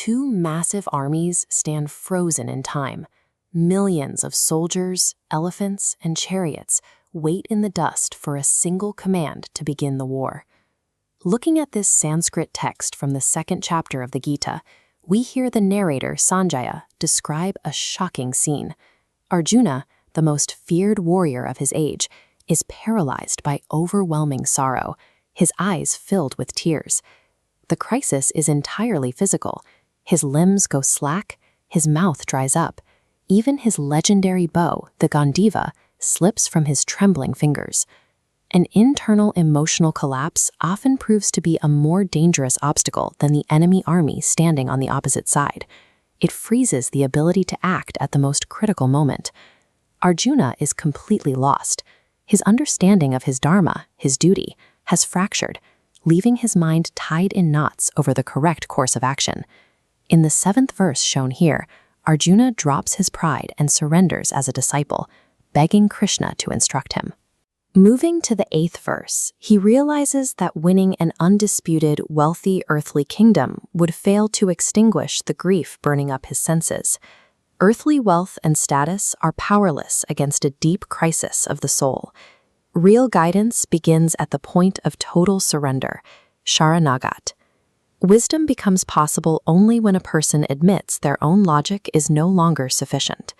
two massive armies stand frozen in time. Millions of soldiers, elephants, and chariots wait in the dust for a single command to begin the war. Looking at this Sanskrit text from the second chapter of the Gita, we hear the narrator Sanjaya describe a shocking scene. Arjuna, the most feared warrior of his age, is paralyzed by overwhelming sorrow, his eyes filled with tears. The crisis is entirely physical. His limbs go slack, his mouth dries up. Even his legendary bow, the Gandiva, slips from his trembling fingers. An internal emotional collapse often proves to be a more dangerous obstacle than the enemy army standing on the opposite side. It freezes the ability to act at the most critical moment. Arjuna is completely lost. His understanding of his Dharma, his duty, has fractured, leaving his mind tied in knots over the correct course of action. In the 7th verse shown here, Arjuna drops his pride and surrenders as a disciple, begging Krishna to instruct him. Moving to the 8th verse, he realizes that winning an undisputed, wealthy earthly kingdom would fail to extinguish the grief burning up his senses. Earthly wealth and status are powerless against a deep crisis of the soul. Real guidance begins at the point of total surrender, Sharanagat. Wisdom becomes possible only when a person admits their own logic is no longer sufficient.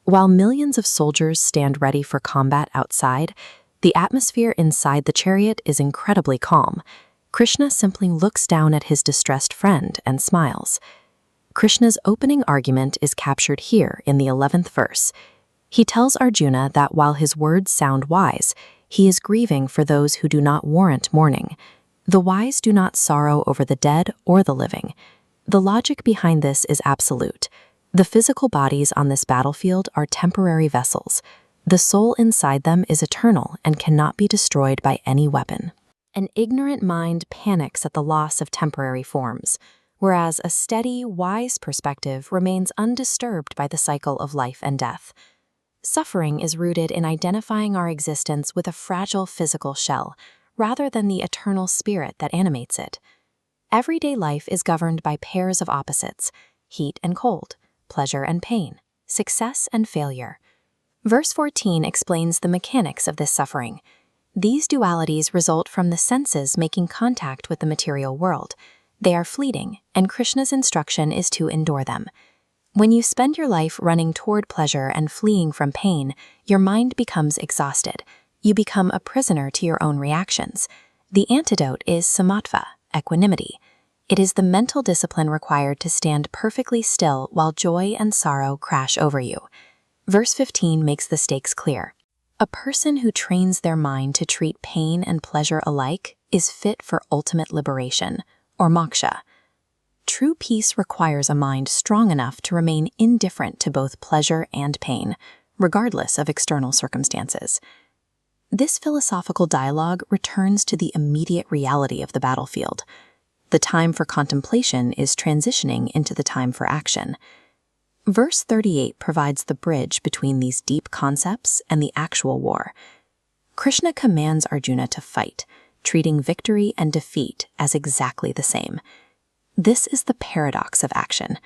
While millions of soldiers stand ready for combat outside, the atmosphere inside the chariot is incredibly calm. Krishna simply looks down at his distressed friend and smiles. Krishna's opening argument is captured here in the 11th verse. He tells Arjuna that while his words sound wise, he is grieving for those who do not warrant mourning. The wise do not sorrow over the dead or the living. The logic behind this is absolute. The physical bodies on this battlefield are temporary vessels. The soul inside them is eternal and cannot be destroyed by any weapon. An ignorant mind panics at the loss of temporary forms, whereas a steady, wise perspective remains undisturbed by the cycle of life and death. Suffering is rooted in identifying our existence with a fragile physical shell, rather than the eternal spirit that animates it. Everyday life is governed by pairs of opposites, heat and cold, pleasure and pain, success and failure. Verse 14 explains the mechanics of this suffering. These dualities result from the senses making contact with the material world. They are fleeting, and Krishna's instruction is to endure them. When you spend your life running toward pleasure and fleeing from pain, your mind becomes exhausted. You become a prisoner to your own reactions. The antidote is samatva, equanimity. It is the mental discipline required to stand perfectly still while joy and sorrow crash over you. Verse 15 makes the stakes clear. A person who trains their mind to treat pain and pleasure alike is fit for ultimate liberation, or moksha. True peace requires a mind strong enough to remain indifferent to both pleasure and pain, regardless of external circumstances. This philosophical dialogue returns to the immediate reality of the battlefield. The time for contemplation is transitioning into the time for action. Verse 38 provides the bridge between these deep concepts and the actual war. Krishna commands Arjuna to fight, treating victory and defeat as exactly the same. This is the paradox of action.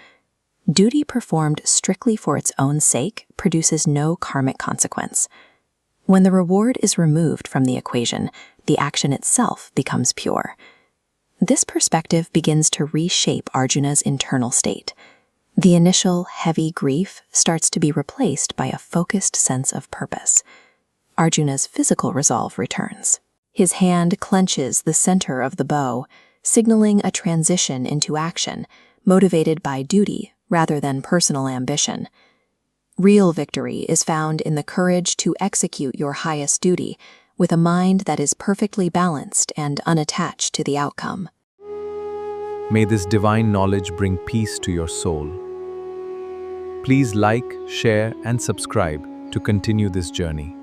Duty performed strictly for its own sake produces no karmic consequence. When the reward is removed from the equation, the action itself becomes pure. This perspective begins to reshape Arjuna's internal state. The initial heavy grief starts to be replaced by a focused sense of purpose. Arjuna's physical resolve returns. His hand clenches the center of the bow, signaling a transition into action, motivated by duty rather than personal ambition. Real victory is found in the courage to execute your highest duty with a mind that is perfectly balanced and unattached to the outcome. May this divine knowledge bring peace to your soul. Please like, share, and subscribe to continue this journey.